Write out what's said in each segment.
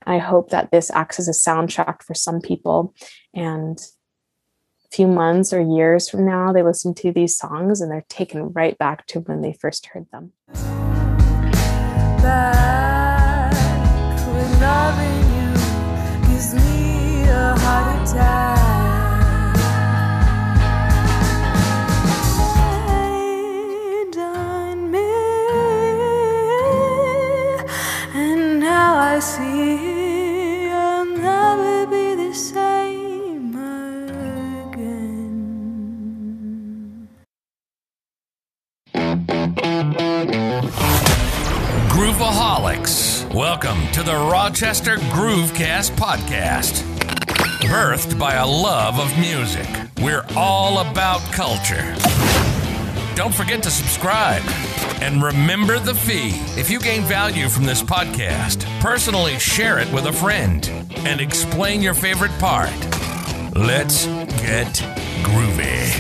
And I hope that this acts as a soundtrack for some people. And a few months or years from now, they listen to these songs and they're taken right back to when they first heard them. Back when loving you gives me a heart attack. I see I'll never be the same again. Groovaholics, welcome to the Rochester Groovecast Podcast. Birthed by a love of music, we're all about culture. Don't forget to subscribe. And remember the fee. If you gain value from this podcast, personally share it with a friend and explain your favorite part. Let's get groovy.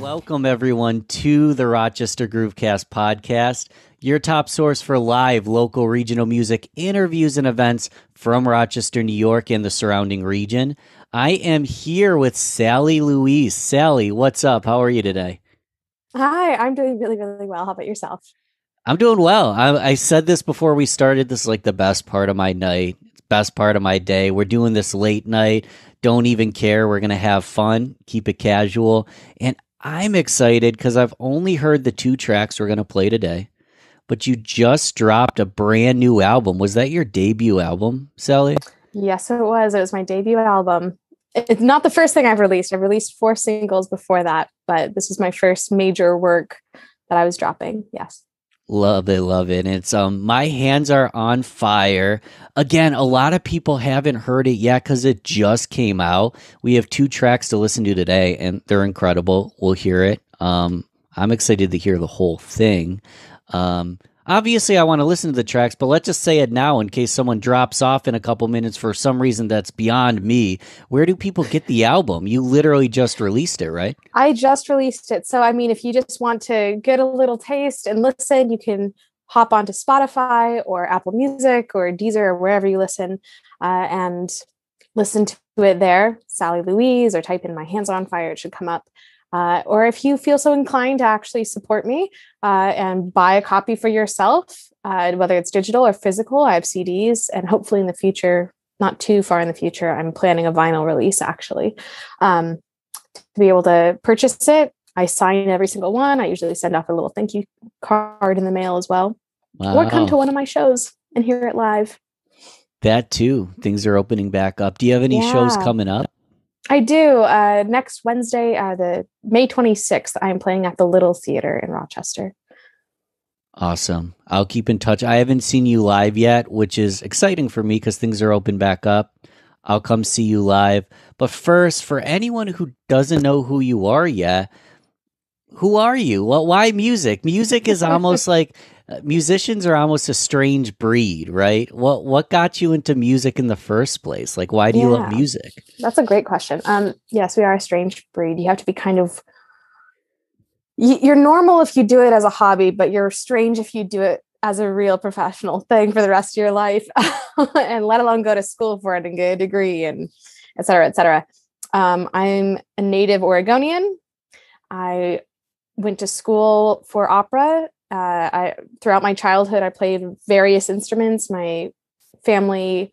Welcome, everyone, to the Rochester Groovecast Podcast, your top source for live, local, regional music, interviews, and events from Rochester, New York, and the surrounding region. I am here with Sally Louise. Sally, what's up? How are you today? Hi, I'm doing really, really well. How about yourself? I'm doing well. I said this before we started. This is like the best part of my night, best part of my day. We're doing this late night. Don't even care. We're going to have fun, keep it casual. And I'm excited because I've only heard the 2 tracks we're going to play today. But you just dropped a brand new album. Was that your debut album, Sally? Yes, it was. It was my debut album. It's not the first thing I've released. I've released 4 singles before that, but this is my first major work that I was dropping. Yes. Love it, love it. And it's My Hands Are on Fire. Again, a lot of people haven't heard it yet because it just came out. We have 2 tracks to listen to today, and they're incredible. We'll hear it. I'm excited to hear the whole thing. Obviously, I want to listen to the tracks, but let's just say it now in case someone drops off in a couple minutes for some reason that's beyond me. Where do people get the album? You literally just released it, right? I just released it. So, I mean, if you just want to get a little taste and listen, you can hop onto Spotify or Apple Music or Deezer or wherever you listen and listen to it there, Sally Louise, or type in My Hands Are on Fire. It should come up. Or if you feel so inclined to actually support me and buy a copy for yourself, whether it's digital or physical, I have CDs, and hopefully in the future, not too far in the future, I'm planning a vinyl release actually. To be able to purchase it, I sign every single one. I usually send off a little thank you card in the mail as well. Wow. Or come to one of my shows and hear it live. That too. Things are opening back up. Do you have any shows coming up? I do. Next Wednesday, the May 26th, I'm playing at the Little Theater in Rochester. Awesome. I'll keep in touch. I haven't seen you live yet, which is exciting for me because things are open back up. I'll come see you live. But first, for anyone who doesn't know who you are yet, who are you? Well, why music? Music is almost like musicians are almost a strange breed, right? What got you into music in the first place? Like, why do you love music? That's a great question. Yes, we are a strange breed. You have to be kind of, you're normal if you do it as a hobby, but you're strange if you do it as a real professional thing for the rest of your life, and let alone go to school for it and get a degree and et cetera, et cetera. I'm a native Oregonian. I went to school for opera. Throughout my childhood, I played various instruments. My family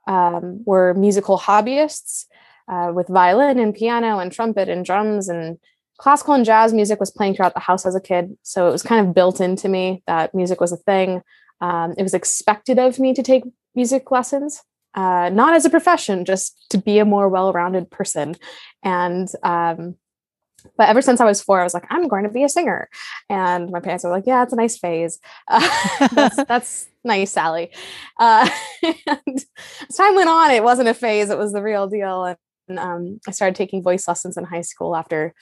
were musical hobbyists with violin and piano and trumpet and drums, and classical and jazz music was playing throughout the house as a kid. So it was kind of built into me that music was a thing. It was expected of me to take music lessons, not as a profession, just to be a more well-rounded person. And but ever since I was 4, I was like, I'm going to be a singer. And my parents were like, yeah, it's a nice phase. That's nice, Sally. And as time went on, it wasn't a phase. It was the real deal. And I started taking voice lessons in high school after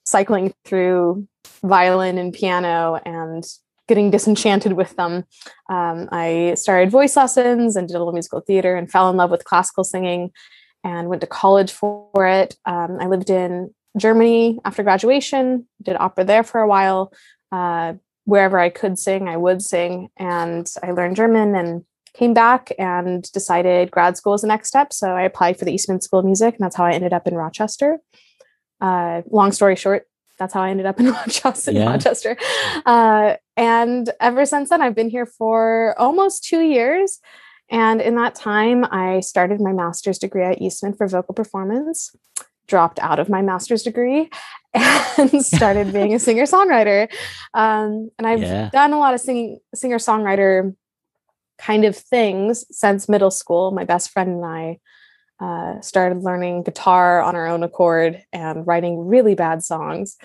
cycling through violin and piano and getting disenchanted with them. I started voice lessons and did a little musical theater and fell in love with classical singing and went to college for it. I lived in Germany after graduation, did opera there for a while, wherever I could sing, I would sing. And I learned German and came back and decided grad school was the next step. So I applied for the Eastman School of Music, and that's how I ended up in Rochester. Long story short, that's how I ended up in Rochester. And ever since then, I've been here for almost 2 years. And in that time, I started my master's degree at Eastman for vocal performance, dropped out of my master's degree, and started being a singer-songwriter. And I've done a lot of singer-songwriter kind of things since middle school. My best friend and I started learning guitar on our own accord and writing really bad songs.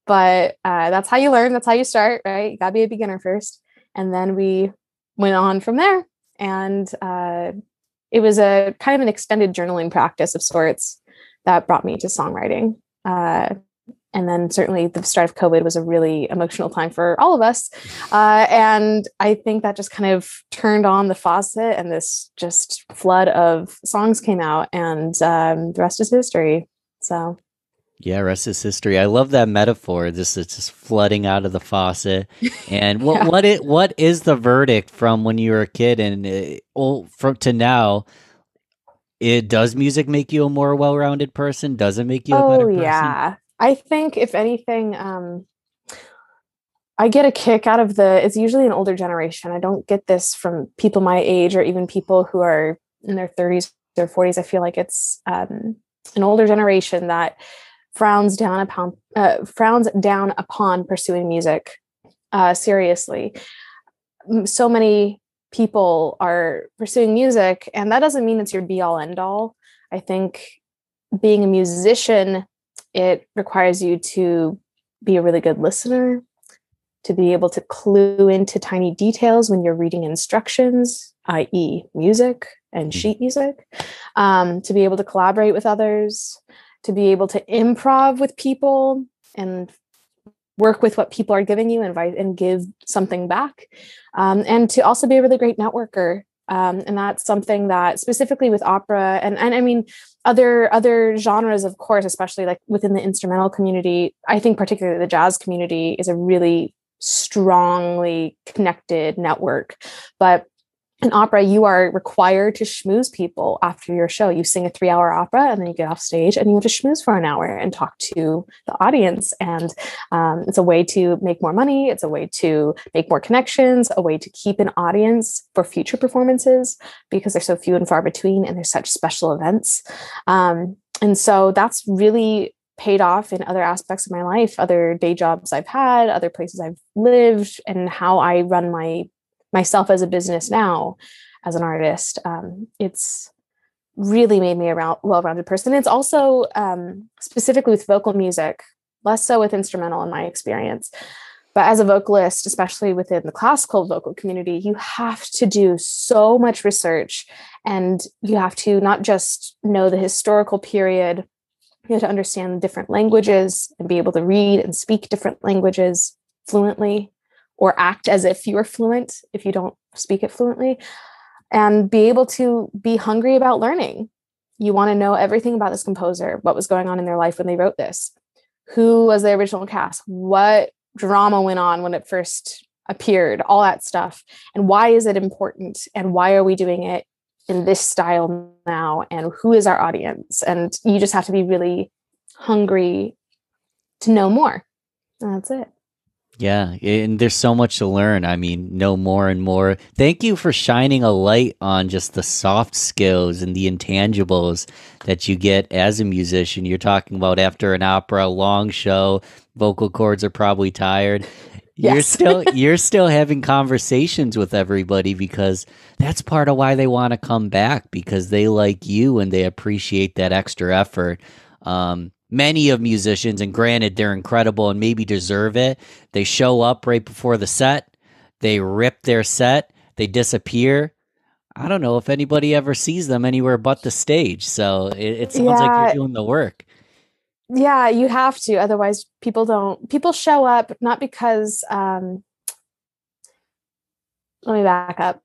But that's how you learn. That's how you start, right? You gotta be a beginner first. And then we went on from there. And it was a kind of an extended journaling practice of sorts that brought me to songwriting. And then certainly the start of COVID was a really emotional time for all of us. And I think that just kind of turned on the faucet, and this just flood of songs came out, and the rest is history. So. Yeah, rest is history. I love that metaphor. This is just flooding out of the faucet. And what is the verdict from when you were a kid and from to now? Does music make you a more well-rounded person? Does it make you a better person? Oh, yeah. I think if anything, I get a kick out of it's usually an older generation. I don't get this from people my age or even people who are in their 30s or 40s. I feel like it's an older generation that frowns down upon pursuing music seriously. So many people are pursuing music, and that doesn't mean it's your be all end all. I think being a musician, it requires you to be a really good listener, to be able to clue into tiny details when you're reading instructions, i.e. music and sheet music, to be able to collaborate with others, to be able to improv with people and work with what people are giving you and give something back, and to also be a really great networker. And that's something that specifically with opera and I mean, other genres, of course, especially like within the instrumental community, I think particularly the jazz community is a really strongly connected network. But in opera, you are required to schmooze people after your show. You sing a 3-hour opera and then you get off stage and you have to schmooze for an hour and talk to the audience. And it's a way to make more money. It's a way to make more connections, a way to keep an audience for future performances because they're so few and far between and there's such special events. And so that's really paid off in other aspects of my life, other day jobs I've had, other places I've lived, and how I run myself as a business now as an artist. It's really made me a well-rounded person. It's also specifically with vocal music, less so with instrumental in my experience. But as a vocalist, especially within the classical vocal community, you have to do so much research, and you have to not just know the historical period, you have to understand different languages and be able to read and speak different languages fluently, or act as if you are fluent if you don't speak it fluently, and be able to be hungry about learning. You want to know everything about this composer, what was going on in their life when they wrote this, who was the original cast, what drama went on when it first appeared, all that stuff. And why is it important? And why are we doing it in this style now? And who is our audience? And you just have to be really hungry to know more. And that's it. Yeah, and there's so much to learn. I mean, know more and more. Thank you for shining a light on just the soft skills and the intangibles that you get as a musician. You're talking about after an opera, long show, vocal cords are probably tired. Yes. You're still having conversations with everybody because that's part of why they want to come back, because they like you and they appreciate that extra effort. Many of musicians, and granted, they're incredible and maybe deserve it, they show up right before the set, they rip their set, they disappear. I don't know if anybody ever sees them anywhere but the stage. So it sounds like you're doing the work. Yeah, you have to. Otherwise, people show up not because, let me back up.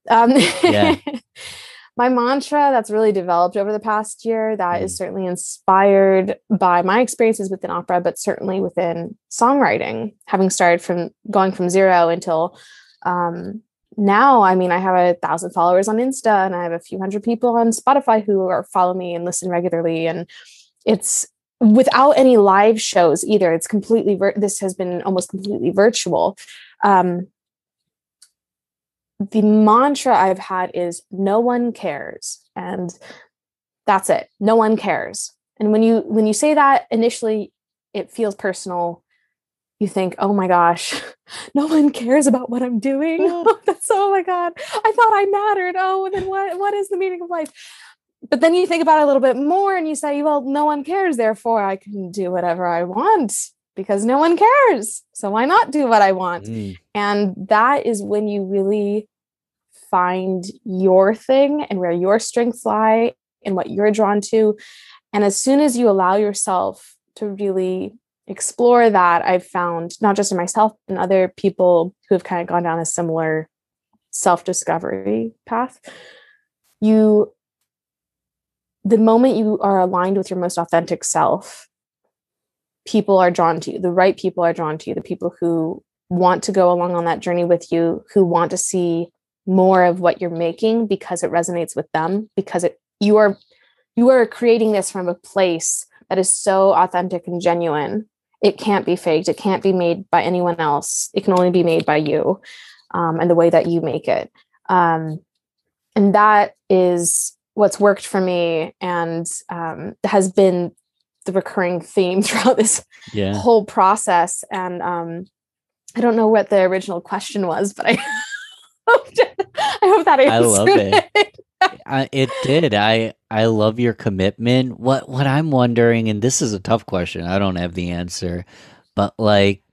My mantra that's really developed over the past year that is certainly inspired by my experiences within opera, but certainly within songwriting, having started from going from zero until now. I mean, I have 1,000 followers on Insta, and I have a few hundred people on Spotify who follow me and listen regularly. And it's without any live shows either. It's completely, this has been almost completely virtual. The mantra I've had is no one cares. And that's it. No one cares. And when you say that initially, it feels personal. You think, oh my gosh, no one cares about what I'm doing. Oh my God, I thought I mattered. Oh, and then what is the meaning of life? But then you think about it a little bit more and you say, well, no one cares. Therefore, I can do whatever I want because no one cares. So why not do what I want? And that is when you really find your thing and where your strengths lie and what you're drawn to. And as soon as you allow yourself to really explore that, I've found not just in myself and other people who have kind of gone down a similar self-discovery path, the moment you are aligned with your most authentic self, people are drawn to you. The right people are drawn to you. The people who want to go along on that journey with you, who want to see more of what you're making because it resonates with them, because you are creating this from a place that is so authentic and genuine. It can't be faked. It can't be made by anyone else. It can only be made by you, and the way that you make it. And that is what's worked for me, and has been the recurring theme throughout this whole process. And I don't know what the original question was, but I hope that answered I love it. It did. I love your commitment. What I'm wondering, and this is a tough question, I don't have the answer, but like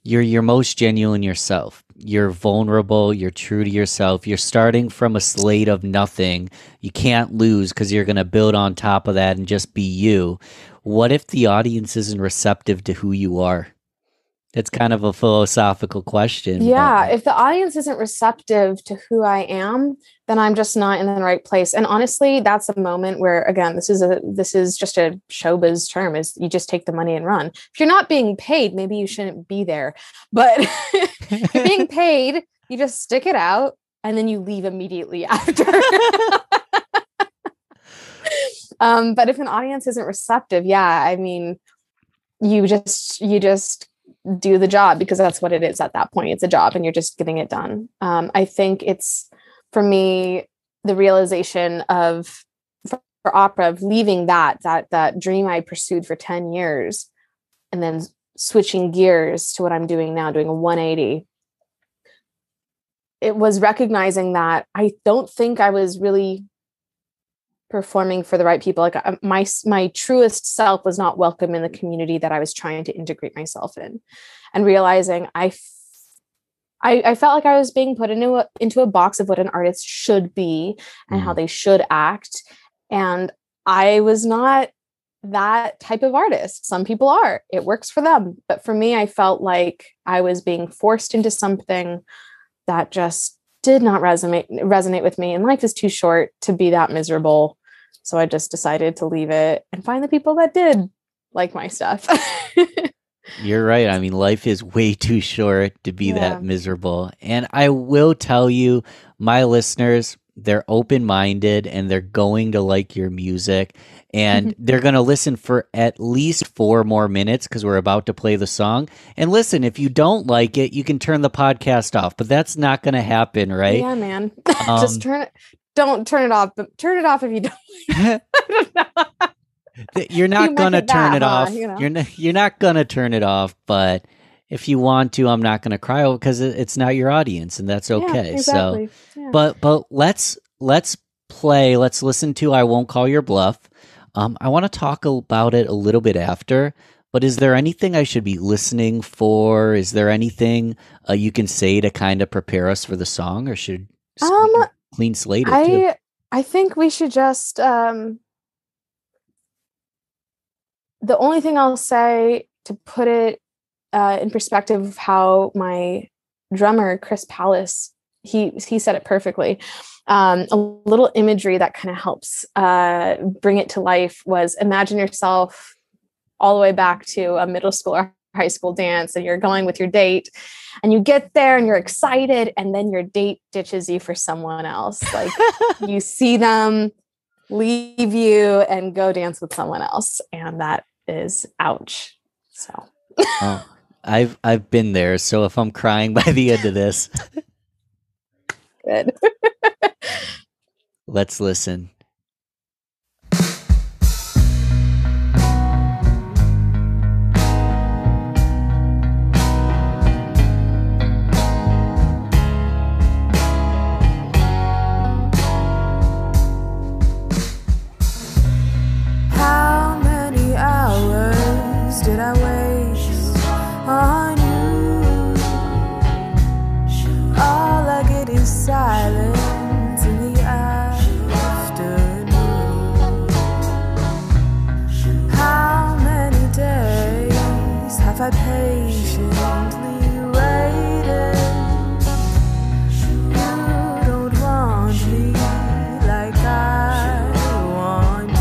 you're most genuine yourself. You're vulnerable. You're true to yourself. You're starting from a slate of nothing. You can't lose because you're going to build on top of that and just be you. What if the audience isn't receptive to who you are? It's kind of a philosophical question. Yeah. If the audience isn't receptive to who I am, then I'm just not in the right place. And honestly, that's a moment where, again, this is just a showbiz term, is you just take the money and run. If you're not being paid, maybe you shouldn't be there. But if you're being paid, you just stick it out and then you leave immediately after. But if an audience isn't receptive, I mean, you just do the job, because that's what it is at that point. It's a job and you're just getting it done. I think it's, for me, the realization of, for opera, of leaving that dream I pursued for 10 years and then switching gears to what I'm doing now, doing a 180. It was recognizing that I don't think I was really performing for the right people. Like my truest self was not welcome in the community that I was trying to integrate myself in, and realizing I felt like I was being put into a box of what an artist should be and how they should act. And I was not that type of artist. Some people are, it works for them. But for me, I felt like I was being forced into something that just did not resonate with me. And life is too short to be that miserable. So I just decided to leave it and find the people that did like my stuff. You're right. I mean, life is way too short to be that miserable. And I will tell you, my listeners, they're open-minded and they're going to like your music. And they're going to listen for at least 4 more minutes because we're about to play the song. And listen, if you don't like it, you can turn the podcast off. But that's not going to happen, right? Yeah, man. Just turn it. Don't turn it off, but turn it off if you don't. You're not going to turn it off. You know? You're not going to turn it off, but if you want to, I'm not going to cry because it's not your audience, and that's okay. Yeah, exactly. So, but let's play. Let's listen to "I Won't Call Your Bluff." I want to talk about it a little bit after. But is there anything I should be listening for? Is there anything you can say to kind of prepare us for the song, or should clean slate it too? I think we should just. The only thing I'll say to put it in perspective of how my drummer, Chris Pallas, he said it perfectly. A little imagery that kind of helps bring it to life was, imagine yourself all the way back to a middle school or high school dance, and you're going with your date, and you get there and you're excited, and then your date ditches you for someone else. Like you see them leave you and go dance with someone else, and that is ouch. So oh, I've been there. So if I'm crying by the end of this, good. Let's listen. Did I waste on you? All I get is silence in the afternoon. How many days have I patiently waited? You don't want me like I want you.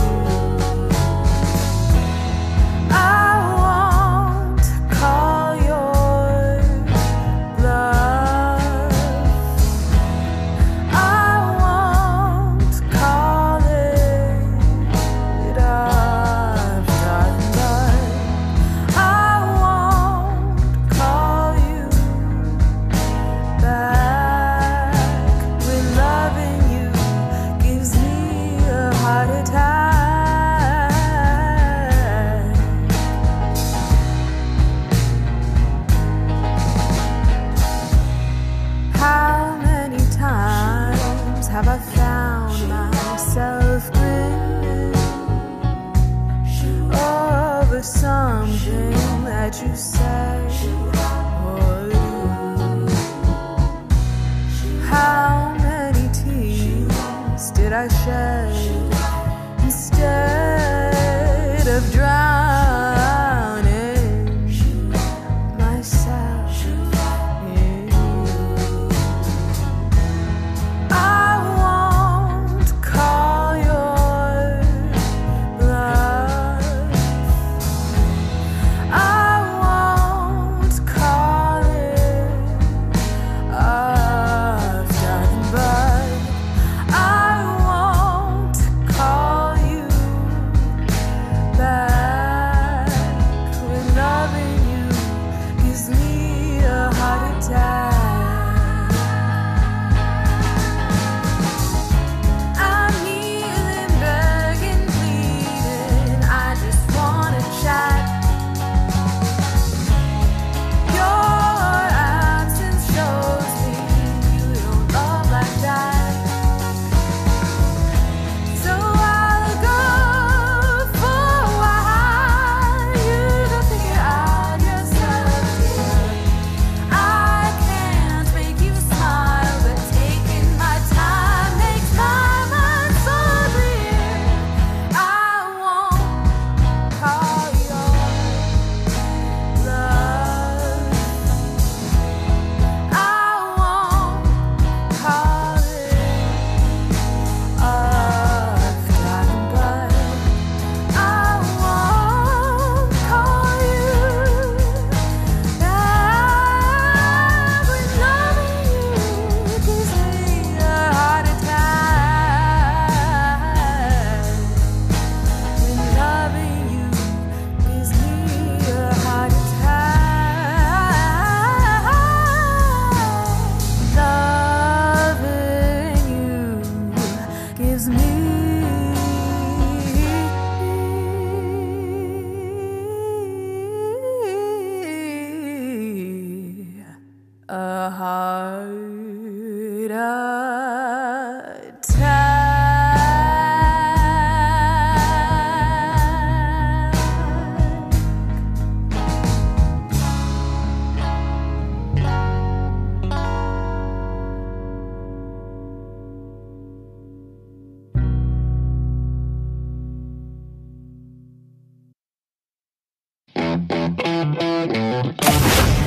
You say or do. How many tears did I shed instead of drowning myself in you? I won't call your bluff. A heart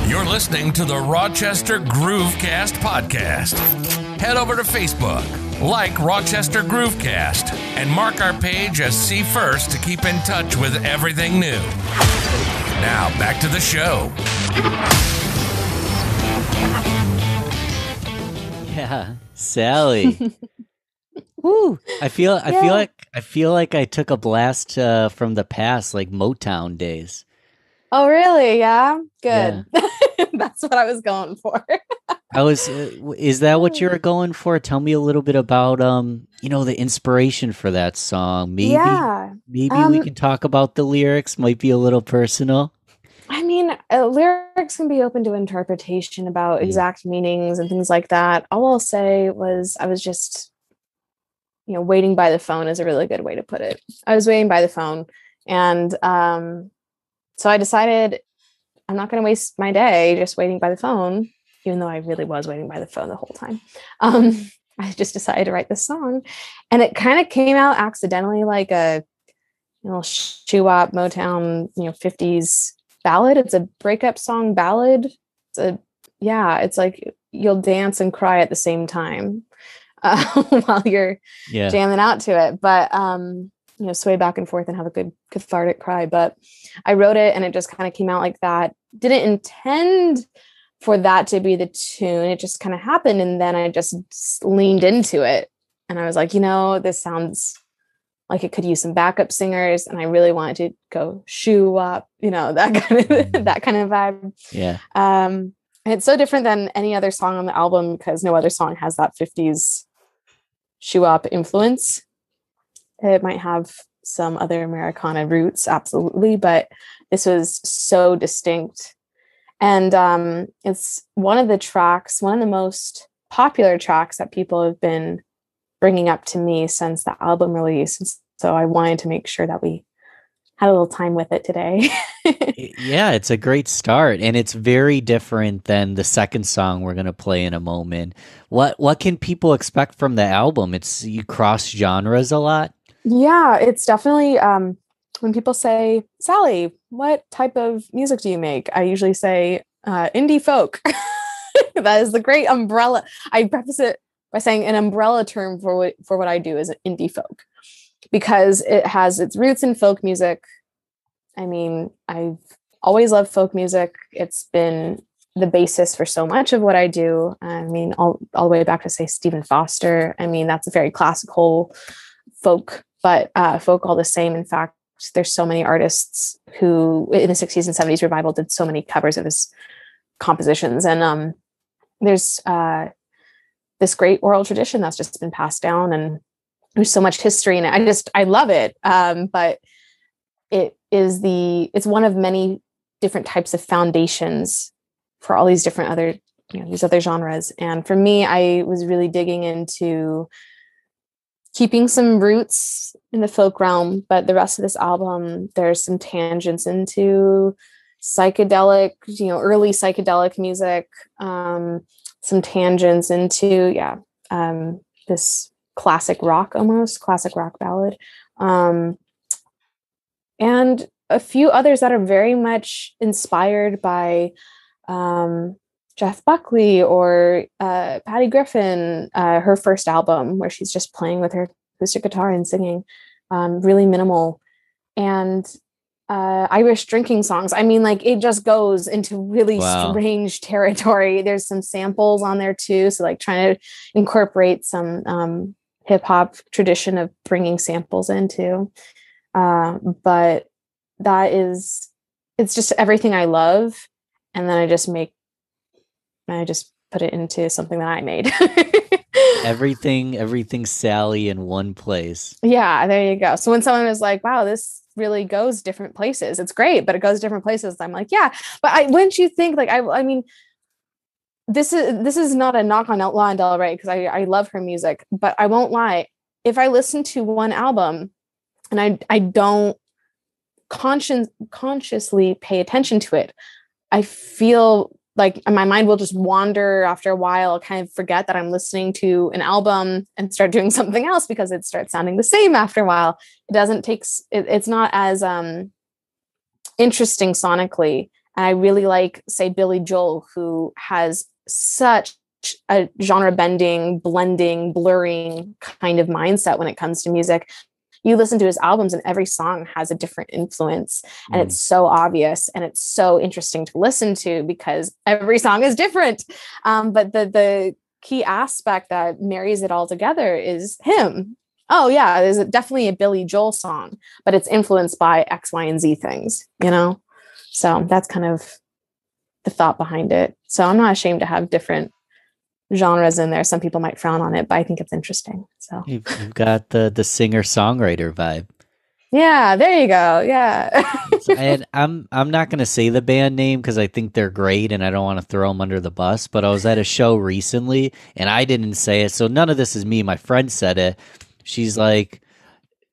You're listening to the Rochester Groovecast Podcast. head over to Facebook, like Rochester Groovecast, and mark our page as See First to keep in touch with everything new. Now, back to the show. Yeah, Sally. Woo! I feel like I took a blast from the past, like Motown days. Oh, really? Yeah. Good. Yeah. That's what I was going for. Is that what you were going for? Tell me a little bit about the inspiration for that song. Maybe we can talk about the lyrics. Might be a little personal. I mean, lyrics can be open to interpretation about exact meanings and things like that. All I'll say was I was just, waiting by the phone is a really good way to put it. I was waiting by the phone, and so I decided I'm not going to waste my day just waiting by the phone, even though I really was waiting by the phone the whole time. I just decided to write this song, and it kind of came out accidentally, like a shoo-wop Motown, 50s ballad. It's a breakup song ballad. It's like you'll dance and cry at the same time while you're jamming out to it. But sway back and forth and have a good cathartic cry. But I wrote it and it just kind of came out like that. Didn't intend for that to be the tune. It just kind of happened. And then I just leaned into it. And I was like, this sounds like it could use some backup singers. And I really wanted to go shoo up, that kind of vibe. Yeah. And it's so different than any other song on the album because no other song has that 50s shoo up influence. It might have some other Americana roots, absolutely, but this was so distinct. And it's one of the most popular tracks that people have been bringing up to me since the album release. And so I wanted to make sure that we had a little time with it today. Yeah, it's a great start, and it's very different than the second song we're going to play in a moment. What can people expect from the album? You cross genres a lot? Yeah, it's definitely when people say, Sally, what type of music do you make? I usually say indie folk. That is the great umbrella. I preface it by saying an umbrella term for what I do is indie folk, because it has its roots in folk music. I mean, I've always loved folk music. It's been the basis for so much of what I do. I mean, all the way back to, say, Stephen Foster. I mean, that's a very classical folk, but folk all the same. In fact, there's so many artists who in the 60s and 70s revival did so many covers of his compositions. And there's this great oral tradition that's just been passed down, and there's so much history in it. I love it. But it's one of many different types of foundations for all these different other, these other genres. And for me, I was really digging into keeping some roots in the folk realm, but the rest of this album, there's some tangents into psychedelic, early psychedelic music, some tangents into, this classic rock ballad. And a few others that are very much inspired by Jeff Buckley or Patty Griffin, her first album, where she's just playing with her acoustic guitar and singing, really minimal. And Irish drinking songs. I mean, like, it just goes into really strange territory. There's some samples on there too. So like trying to incorporate some hip hop tradition of bringing samples into. But it's just everything I love. And then I just put it into something that I made. everything Sally in one place. Yeah, there you go. So when someone was like, wow, this really goes different places, it's great, but it goes different places, I'm like, yeah, but wouldn't you think, like, I mean, this is not a knock on Outlaw and Del Rey, because I love her music, but I won't lie, if I listen to one album and I don't consciously pay attention to it, I feel like my mind will just wander after a while. I'll kind of forget that I'm listening to an album and start doing something else because it starts sounding the same after a while. It's not as interesting sonically. And I really like, say, Billy Joel, who has such a genre bending, blending, blurring kind of mindset when it comes to music. You listen to his albums and every song has a different influence, and it's so obvious and it's so interesting to listen to because every song is different. But the key aspect that marries it all together is him. Oh yeah, there's definitely a Billy Joel song, but it's influenced by X, Y, and Z things, you know? So that's kind of the thought behind it. So I'm not ashamed to have different genres in there. Some people might frown on it, but I think it's interesting. So You've got the singer-songwriter vibe. Yeah, there you go. Yeah. And I'm not going to say the band name because I think they're great and I don't want to throw them under the bus, but I was at a show recently and I didn't say it, so none of this is me. My friend said it. She's like,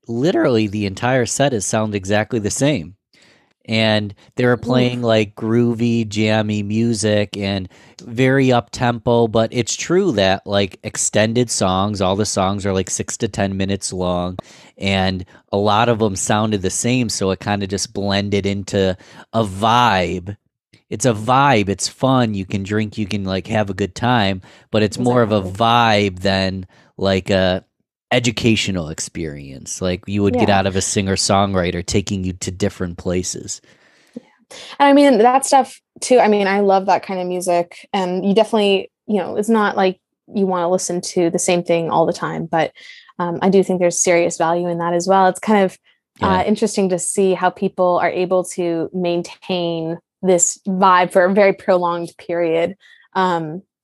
literally the entire set is sound exactly the same. And they were playing like groovy, jammy music and very up tempo. But it's true that like extended songs, all the songs are like 6 to 10 minutes long, and a lot of them sounded the same. So it kind of just blended into a vibe. It's a vibe. It's fun. You can drink, you can like have a good time, but it's more of a vibe than like a educational experience like you would get out of a singer-songwriter taking you to different places. And I mean that stuff too. I mean, I love that kind of music, and you definitely, it's not like you want to listen to the same thing all the time, but I do think there's serious value in that as well. It's kind of interesting to see how people are able to maintain this vibe for a very prolonged period.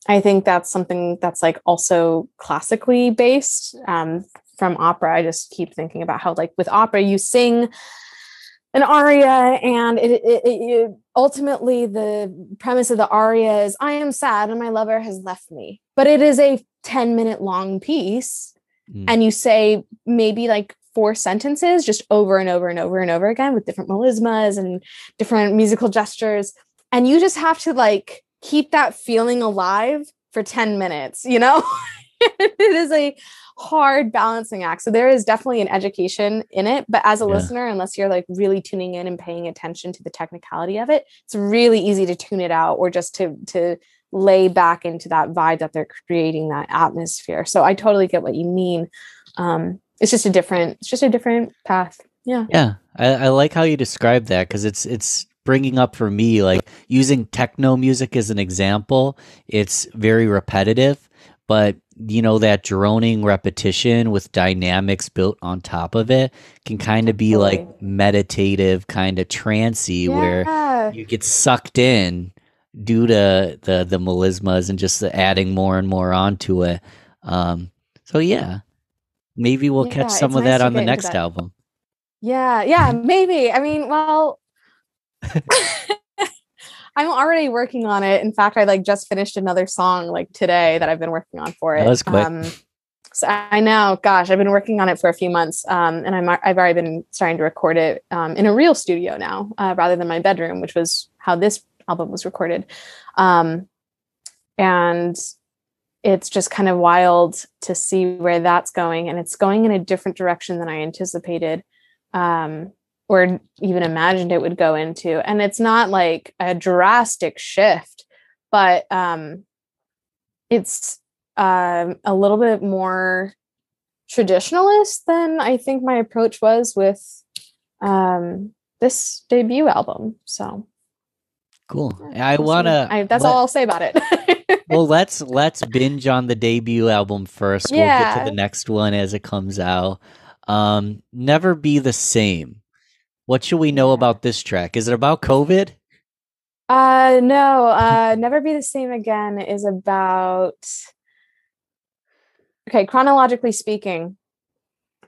I think that's something that's like also classically based from opera. I just keep thinking about how like with opera, you sing an aria and it ultimately the premise of the aria is I am sad and my lover has left me, but it is a 10-minute long piece. And you say maybe like 4 sentences just over and over and over and over again with different melismas and different musical gestures. And you just have to like keep that feeling alive for 10 minutes, It is a hard balancing act. So there is definitely an education in it, but as a listener, unless you're like really tuning in and paying attention to the technicality of it, it's really easy to tune it out or just to lay back into that vibe that they're creating, that atmosphere. So I totally get what you mean. It's just a different path. Yeah. I like how you describe that because it's bringing up for me, like using techno music as an example. It's very repetitive, but that droning repetition with dynamics built on top of it can kind of be like meditative, kind of trancey, where you get sucked in due to the melismas and just adding more and more onto it. So yeah, maybe we'll catch some of that on the next album. Yeah, maybe. I mean, well, I'm already working on it. In fact, I like just finished another song like today that I've been working on for it. That was quick. So I know, gosh, I've been working on it for a few months, and I've already been starting to record it in a real studio now, rather than my bedroom, which was how this album was recorded. And it's just kind of wild to see where that's going, and it's going in a different direction than I anticipated. Or even imagined it would go into. And it's not like a drastic shift, but it's a little bit more traditionalist than I think my approach was with this debut album. So cool. That's all I'll say about it. Well, let's binge on the debut album first. We'll get to the next one as it comes out. Never Be the Same. What should we know about this track? Is it about COVID? No. Never Be the Same Again is about... Okay, chronologically speaking,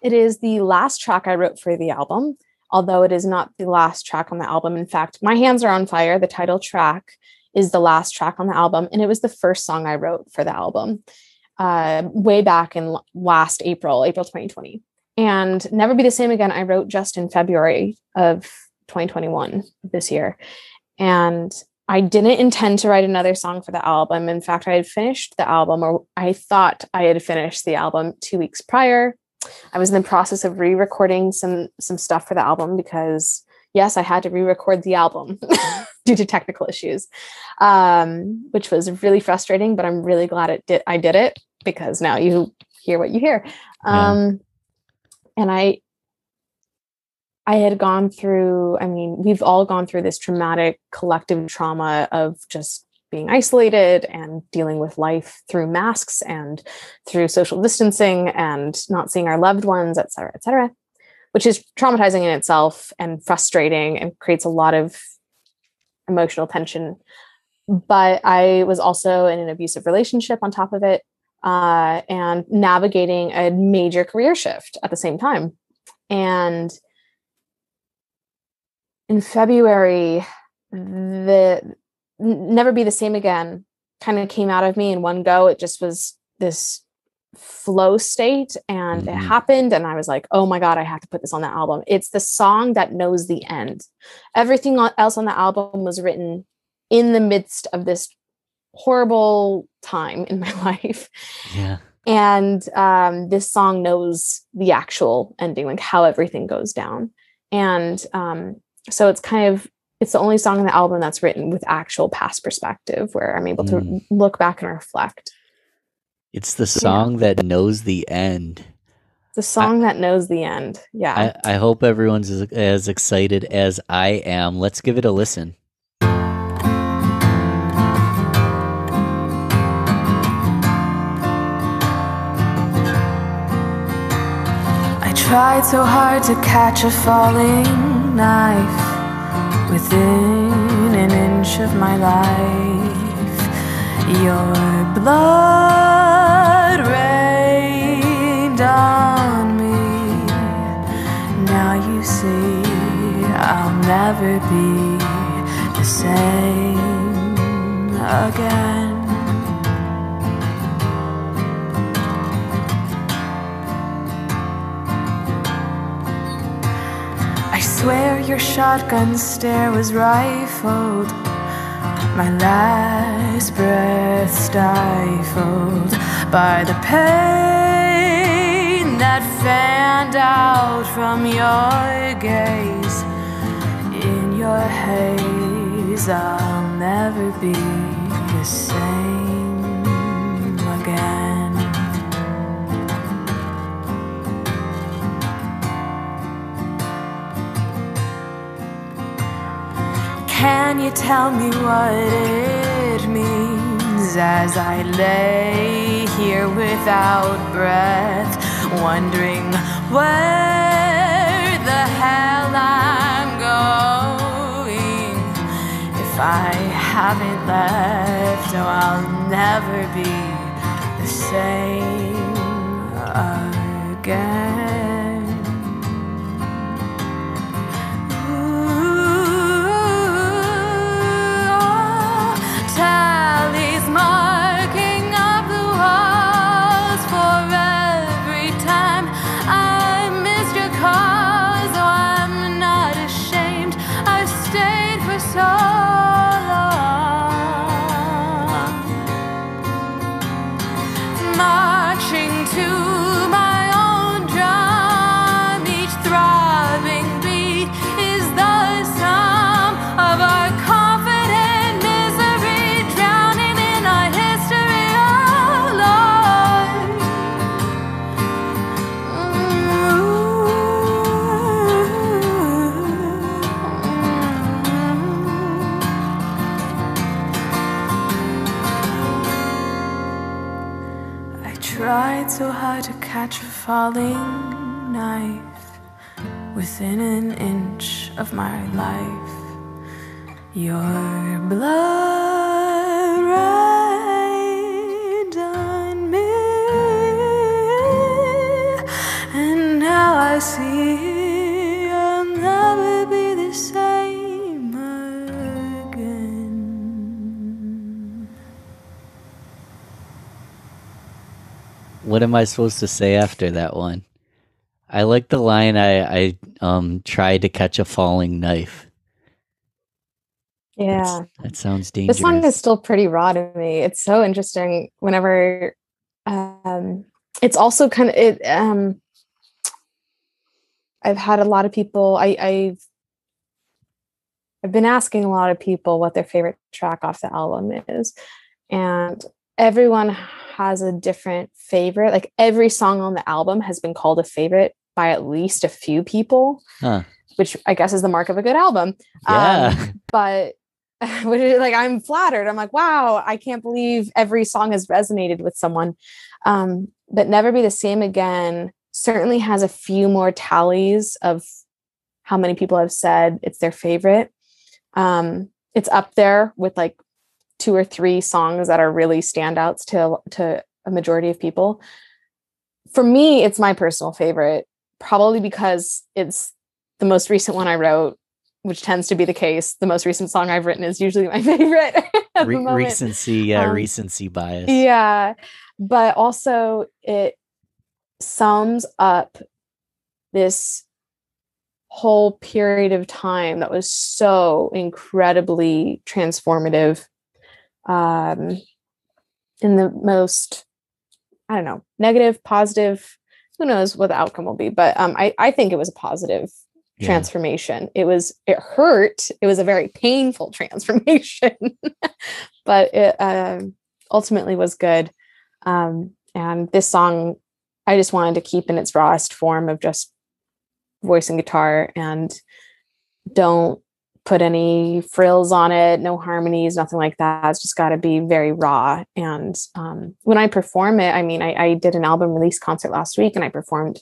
it is the last track I wrote for the album, although it is not the last track on the album. In fact, My Hands Are on Fire, the title track, is the last track on the album, and it was the first song I wrote for the album way back in last April 2020. And Never Be the Same Again, I wrote just in February of 2021 this year. And I didn't intend to write another song for the album. In fact, I had finished the album, or I thought I had finished the album 2 weeks prior. I was in the process of re-recording some stuff for the album because, yes, I had to re-record the album due to technical issues, which was really frustrating, but I'm really glad I did it, because now you hear what you hear. And I had gone through, we've all gone through this traumatic collective trauma of just being isolated and dealing with life through masks and through social distancing and not seeing our loved ones, et cetera, which is traumatizing in itself and frustrating and creates a lot of emotional tension. But I was also in an abusive relationship on top of it, and navigating a major career shift at the same time. And in February, the Never Be the Same Again kind of came out of me in one go. It just was this flow state, and it happened, and I was like, oh my God, I have to put this on the album. It's the song that knows the end. Everything else on the album was written in the midst of this horrible time in my life. Yeah. And this song knows the actual ending, like how everything goes down. And so it's the only song on the album that's written with actual past perspective, where I'm able to look back and reflect. It's the song that knows the end. The song that knows the end. Yeah. I hope everyone's as excited as I am. Let's give it a listen. I tried so hard to catch a falling knife within an inch of my life. Your blood rained on me. Now you see I'll never be the same again. I swear your shotgun stare was rifled, my last breath stifled by the pain that fanned out from your gaze. In your haze, I'll never be the same again. Can you tell me what it means as I lay here without breath, wondering where the hell I'm going? If I haven't left, oh, I'll never be the same again. So hard to catch a falling knife within an inch of my life. Your blood rained on me, and now I see I'll never be the same again. What am I supposed to say after that one? I like the line, I tried to catch a falling knife. Yeah. That sounds dangerous. This song is still pretty raw to me. It's so interesting whenever it's also kind of I've had a lot of people, I've I've been asking a lot of people what their favorite track off the album is, and everyone has a different favorite. Like every song on the album has been called a favorite by at least a few people, which I guess is the mark of a good album. Yeah. But like, I'm flattered. I'm like, wow, I can't believe every song has resonated with someone. But Never Be the Same Again certainly has a few more tallies of how many people have said it's their favorite. It's up there with like 2 or 3 songs that are really standouts to a majority of people. For me, it's my personal favorite, probably because it's the most recent one I wrote, which tends to be the case. The most recent song I've written is usually my favorite. Recency bias. Yeah. But also it sums up this whole period of time that was so incredibly transformative, in the most, I don't know, negative, positive, who knows what the outcome will be. But I think it was a positive transformation. It hurt. It was a very painful transformation, but it ultimately was good. And this song, I just wanted to keep in its rawest form of just voice and guitar, and don't put any frills on it, no harmonies, nothing like that. It's just got to be very raw. And when I perform it, I mean, I did an album release concert last week, and I performed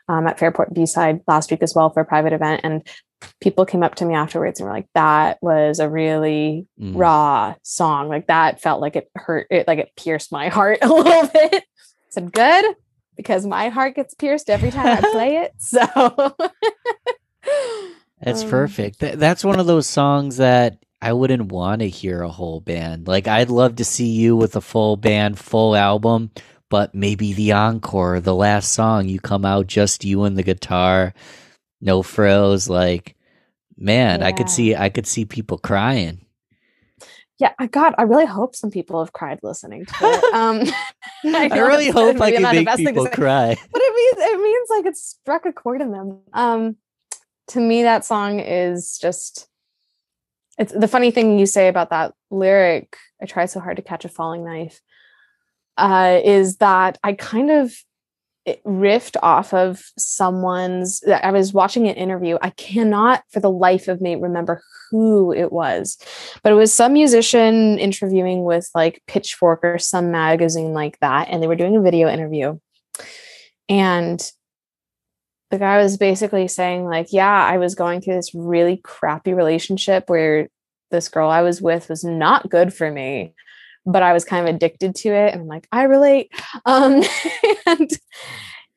at Fairport B-side last week as well for a private event. And people came up to me afterwards and were like, that was a really raw song. Like that felt like it hurt, it pierced my heart a little bit. I said, good, because my heart gets pierced every time I play it. So that's perfect. That's one of those songs that I wouldn't want to hear a whole band. Like I'd love to see you with a full band, full album, but maybe the encore, the last song, you come out just you and the guitar, no frills. Like, man, I could see people crying. Yeah, I really hope some people have cried listening to it. I really hope I can make people cry. But it means like it struck a chord in them. To me, that song is just, it's the funny thing you say about that lyric, I try so hard to catch a falling knife, is that I kind of riffed off of I was watching an interview. I cannot for the life of me remember who it was, but it was some musician interviewing with like Pitchfork or some magazine like that. And they were doing a video interview. And the guy was basically saying like, yeah, I was going through this really crappy relationship where this girl I was with was not good for me, but I was kind of addicted to it. And I'm like, I relate. And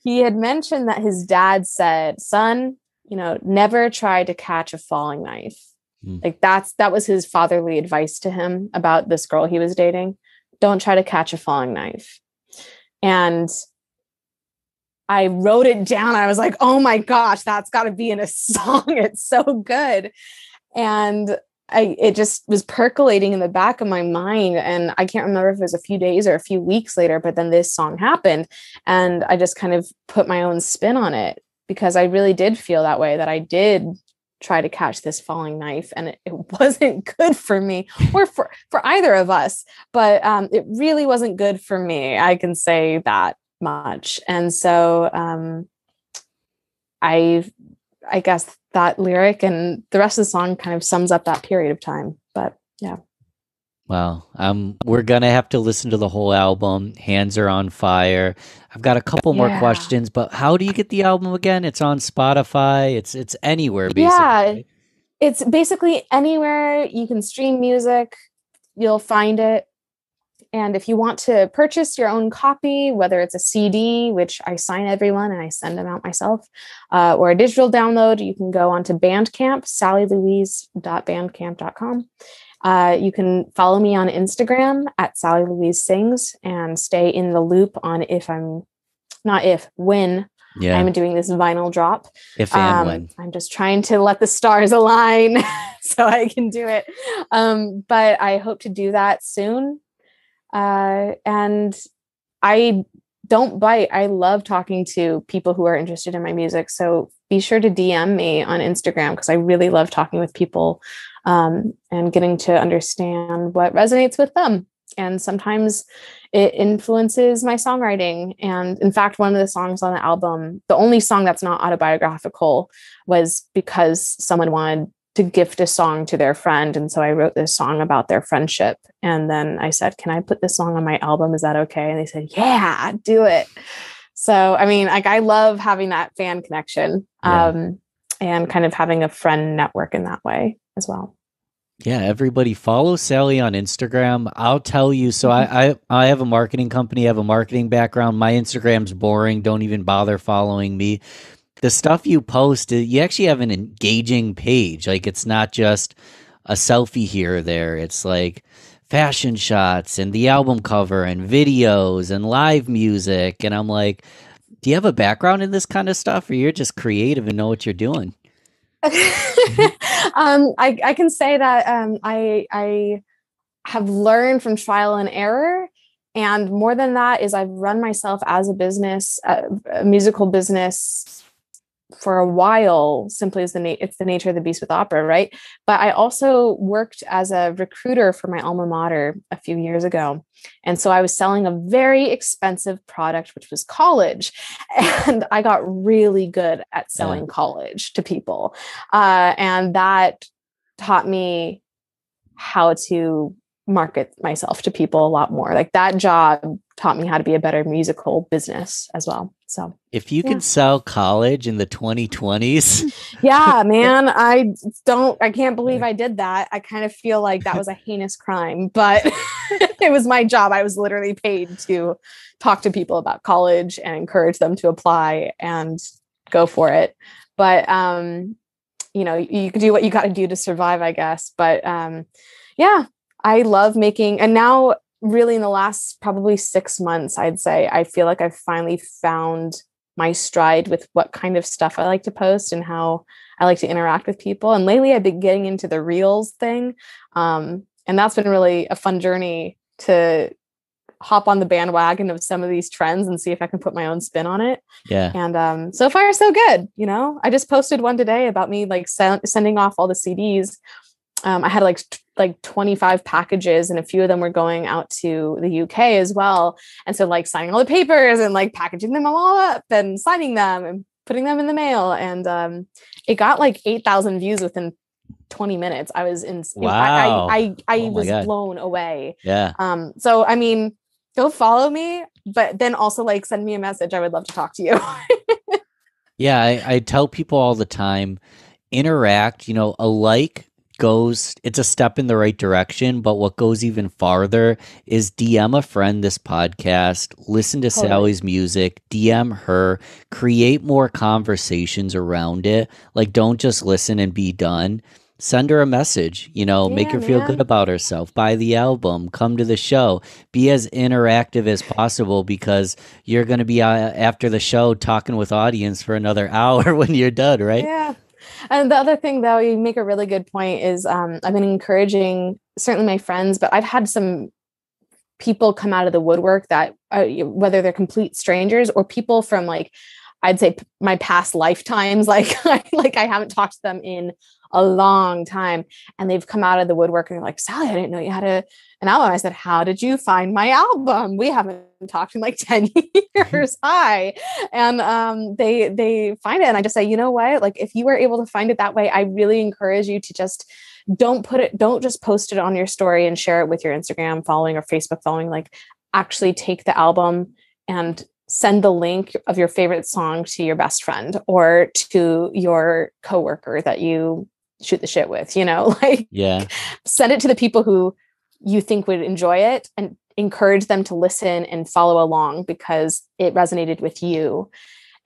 he had mentioned that his dad said, son, never try to catch a falling knife. Like that was his fatherly advice to him about this girl he was dating. Don't try to catch a falling knife. And I wrote it down. I was like, oh my gosh, that's got to be in a song. It's so good. And it just was percolating in the back of my mind. And I can't remember if it was a few days or a few weeks later, but then this song happened. And I just kind of put my own spin on it, because I really did feel that way, that I did try to catch this falling knife, and it wasn't good for me or for either of us. But it really wasn't good for me. I can say that much. And so I guess that lyric and the rest of the song kind of sums up that period of time. But yeah. Well, we're going to have to listen to the whole album. Hands Are on Fire. I've got a couple more questions, but how do you get the album again? It's on Spotify. It's anywhere, basically. Yeah, it's basically anywhere you can stream music, you'll find it. And if you want to purchase your own copy, whether it's a CD, which I sign everyone and I send them out myself, or a digital download, you can go onto Bandcamp, sallylouise.bandcamp.com. You can follow me on Instagram at Sally Louise Sings and stay in the loop on when I'm doing this vinyl drop. If and when. I'm just trying to let the stars align so I can do it. But I hope to do that soon. And I don't bite. I love talking to people who are interested in my music. So be sure to DM me on Instagram, because I really love talking with people and getting to understand what resonates with them. And sometimes it influences my songwriting. And in fact, one of the songs on the album, the only song that's not autobiographical, was because someone wanted to gift a song to their friend. And so I wrote this song about their friendship. And then I said, can I put this song on my album? Is that okay? And they said, yeah, do it. So, I mean, like, I love having that fan connection, and kind of having a friend network in that way as well. Yeah, everybody follow Sally on Instagram. I'll tell you. So I have a marketing company, I have a marketing background. My Instagram's boring. Don't even bother following me. The stuff you post, you actually have an engaging page. Like, it's not just a selfie here or there. It's like fashion shots and the album cover and videos and live music. And I'm like, do you have a background in this kind of stuff, or you're just creative and know what you're doing? I can say that I have learned from trial and error. And more than that is I've run myself as a business, a musical business, for a while, simply as it's the nature of the beast with opera, right? But I also worked as a recruiter for my alma mater a few years ago. And so I was selling a very expensive product, which was college. And I got really good at selling college to people. And that taught me how to market myself to people a lot more. Like, that job taught me how to be a better musical business as well. So if you can sell college in the 2020s. Yeah, man, I can't believe I did that. I kind of feel like that was a heinous crime, but it was my job. I was literally paid to talk to people about college and encourage them to apply and go for it. But, you can do what you got to do to survive, I guess. But I love making, and now really in the last probably 6 months, I'd say, I feel like I've finally found my stride with what kind of stuff I like to post and how I like to interact with people. And lately I've been getting into the reels thing. And that's been really a fun journey to hop on the bandwagon of some of these trends and see if I can put my own spin on it. Yeah. And so far, so good. I just posted one today about me like sending off all the CDs. I had like 25 packages, and a few of them were going out to the UK as well. And so like signing all the papers and like packaging them all up and signing them and putting them in the mail. And it got like 8,000 views within 20 minutes. I was in, wow. I was blown away. Yeah. So, I mean, go follow me, but then also like send me a message. I would love to talk to you. Yeah. I tell people all the time, interact, a like it's a step in the right direction, but what goes even farther is DM a friend this podcast, listen to Sally's music, DM her, create more conversations around it. Like, don't just listen and be done. Send her a message, make her feel good about herself, buy the album, come to the show, be as interactive as possible, because you're going to be after the show talking with audience for another hour when you're done, right? Yeah. And the other thing, though, you make a really good point, is I've been encouraging certainly my friends, but I've had some people come out of the woodwork that whether they're complete strangers or people from like, I'd say my past lifetimes, like I haven't talked to them in a long time, and they've come out of the woodwork and they're like, Sally, I didn't know you had an album. I said, how did you find my album? We haven't talked in like 10 years. Hi. And they find it, and I just say, you know what, like, if you were able to find it that way, I really encourage you to just don't just post it on your story and share it with your Instagram following or Facebook following. Like, actually take the album and send the link of your favorite song to your best friend or to your coworker that you shoot the shit with, send it to the people who you think would enjoy it and encourage them to listen and follow along because it resonated with you.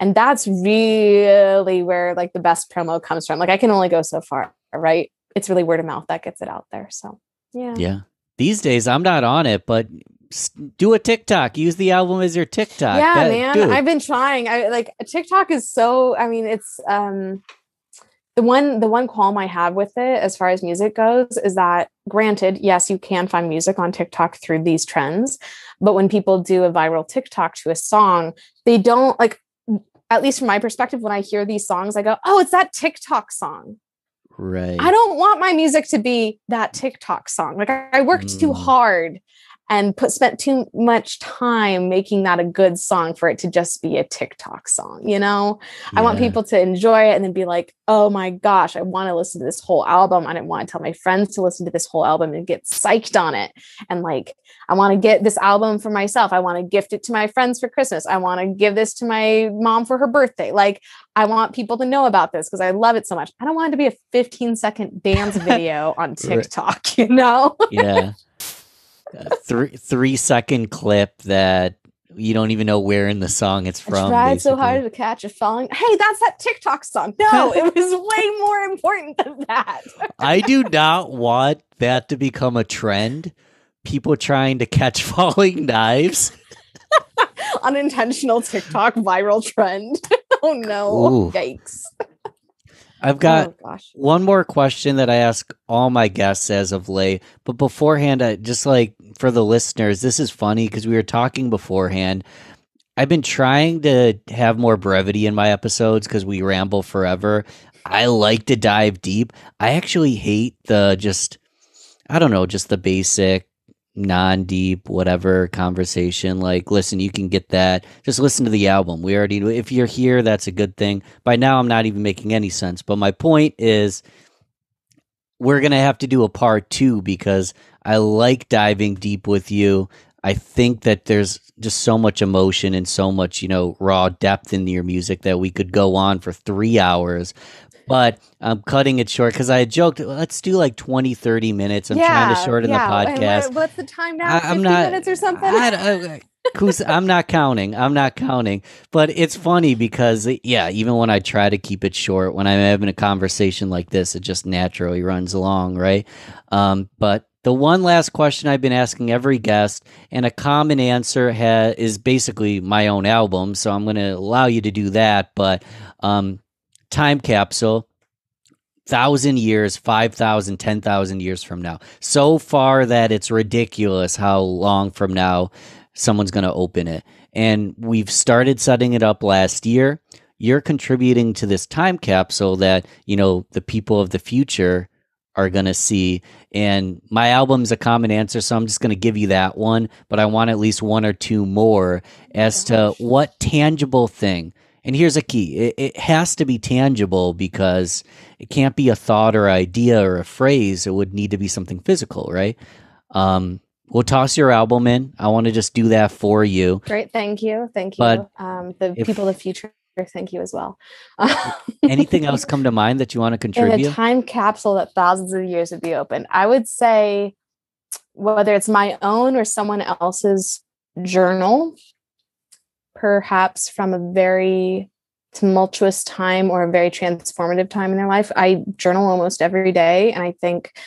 And that's really where like the best promo comes from. Like, I can only go so far, right? It's really word of mouth that gets it out there. So yeah. These days I'm not on it, but do a TikTok. Use the album as your TikTok. Yeah, man. I've been trying. TikTok is so, it's the one qualm I have with it as far as music goes is that, granted, yes, you can find music on TikTok through these trends, but when people do a viral TikTok to a song, they don't, like, at least from my perspective, when I hear these songs, I go, oh, it's that TikTok song. Right. I don't want my music to be that TikTok song. Like I worked too hard and spent too much time making that a good song for it to just be a TikTok song, you know? I want people to enjoy it and then be like, oh my gosh, I want to listen to this whole album. I didn't want to tell my friends to listen to this whole album and get psyched on it. And like, I want to get this album for myself. I want to gift it to my friends for Christmas. I want to give this to my mom for her birthday. Like, I want people to know about this because I love it so much. I don't want it to be a 15-second dance video on TikTok, you know? Yeah. 3-second clip that you don't even know where in the song it's from. I tried so hard to catch a falling. Hey, that's that TikTok song. No, it was way more important than that. I do not want that to become a trend. People trying to catch falling knives. Unintentional TikTok viral trend. Oh no. Ooh. Yikes. I've got one more question that I ask all my guests as of late, but beforehand, just like for the listeners, this is funny because we were talking beforehand. I've been trying to have more brevity in my episodes because we ramble forever. I like to dive deep. I actually hate just the basic non-deep whatever conversation. Like, listen, you can get that, just listen to the album. We already know. If you're here, that's a good thing. By now I'm not even making any sense, but my point is we're gonna have to do a part 2 because I like diving deep with you. I think that there's just so much emotion and so much, raw depth in your music that we could go on for 3 hours. But I'm cutting it short because I joked, let's do like 20, 30 minutes. I'm trying to shorten the podcast. What's the time now? 50 minutes or something? I'm not counting. But it's funny because, even when I try to keep it short, when I'm having a conversation like this, it just naturally runs along, right? But the one last question I've been asking every guest, and a common answer is basically my own album, so I'm going to allow you to do that. But time capsule, 1,000 years, 5,000, 10,000 years from now. So far that it's ridiculous how long from now someone's going to open it. And we've started setting it up last year. You're contributing to this time capsule that, the people of the future are going to see. And my album's a common answer, so I'm just going to give you that one. But I want at least one or two more as to what tangible thing. And here's a key. It has to be tangible because it can't be a thought or idea or a phrase. It would need to be something physical, right? We'll toss your album in. I want to just do that for you. Great. Thank you. But people of the future, thank you as well. Anything else come to mind that you want to contribute? In a time capsule that thousands of years would be open, I would say whether it's my own or someone else's journal, perhaps from a very tumultuous time or a very transformative time in their life. I journal almost every day. And I think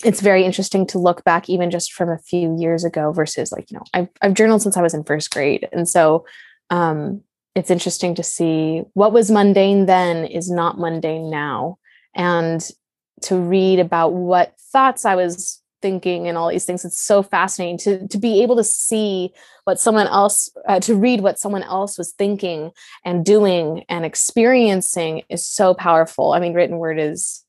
it's very interesting to look back even just from a few years ago versus I've journaled since I was in first grade. And so it's interesting to see what was mundane then is not mundane now. And to read about what thoughts I was thinking and all these things. It's so fascinating to be able to see what someone else, to read what someone else was thinking and doing and experiencing is so powerful. I mean, written word is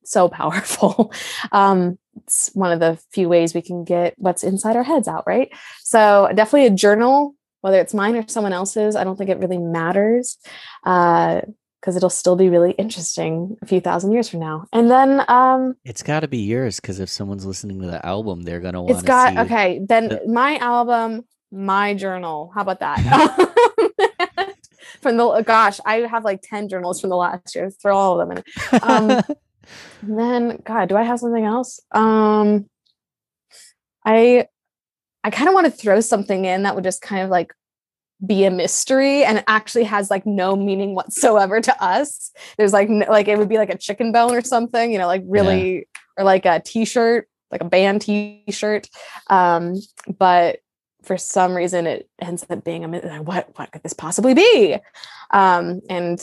so powerful. It's one of the few ways we can get what's inside our heads out, right? So definitely a journal, whether it's mine or someone else's, I don't think it really matters. Because it'll still be really interesting a few thousand years from now. And then it's got to be yours, because if someone's listening to the album, they're going to want to see. Okay, then my album, my journal. How about that? I have like 10 journals from the last year. Throw all of them in. And then, God, do I have something else? I kind of want to throw something in that would just kind of like be a mystery and it actually has like no meaning whatsoever to us. There's like it would be like a chicken bone or something, or like a t-shirt, like a band t-shirt. But for some reason it ends up being what could this possibly be? And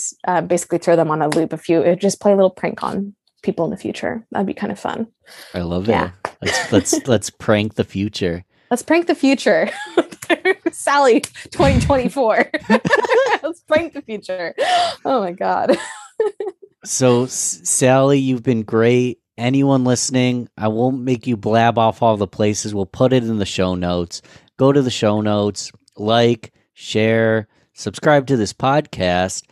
basically throw them on a loop just play a little prank on people in the future. That'd be kind of fun. I love it. Let's prank the future. Let's prank the future. Sally 2024. Let's prank the future. Oh my God. So, Sally, you've been great. Anyone listening, I won't make you blab off all the places. We'll put it in the show notes. Go to the show notes, like, share, subscribe to this podcast.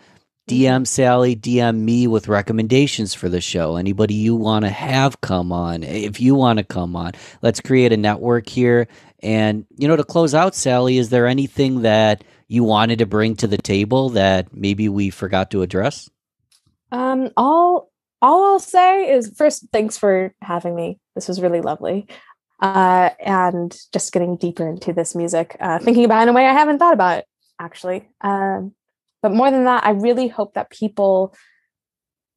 DM Sally, DM me with recommendations for the show. Anybody you want to have come on, if you want to come on, let's create a network here. And, to close out, Sally, is there anything that you wanted to bring to the table that maybe we forgot to address? All I'll say is, first, thanks for having me. This was really lovely. And just getting deeper into this music, thinking about it in a way I haven't thought about it, actually. But more than that, I really hope that people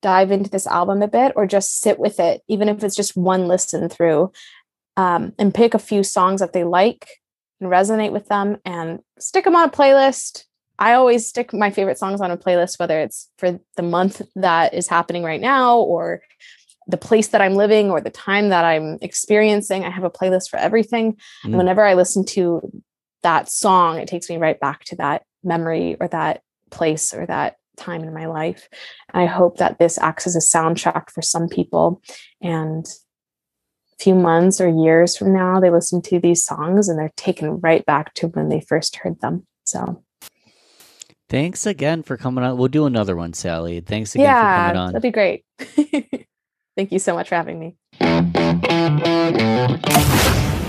dive into this album a bit or just sit with it, even if it's just one listen through, and pick a few songs that they like and resonate with them and stick them on a playlist. I always stick my favorite songs on a playlist, whether it's for the month that is happening right now or the place that I'm living or the time that I'm experiencing. I have a playlist for everything. And whenever I listen to that song, it takes me right back to that memory or that place or that time in my life. And I hope that this acts as a soundtrack for some people. And a few months or years from now, they listen to these songs and they're taken right back to when they first heard them. So thanks again for coming on. We'll do another one, Sally. Thanks again for coming on. That'd be great. Thank you so much for having me.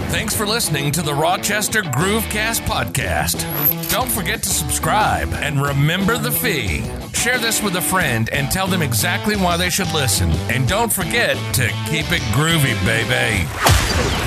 Thanks for listening to the Rochester Groovecast Podcast. Don't forget to subscribe and remember the fee. Share this with a friend and tell them exactly why they should listen. And don't forget to keep it groovy, baby.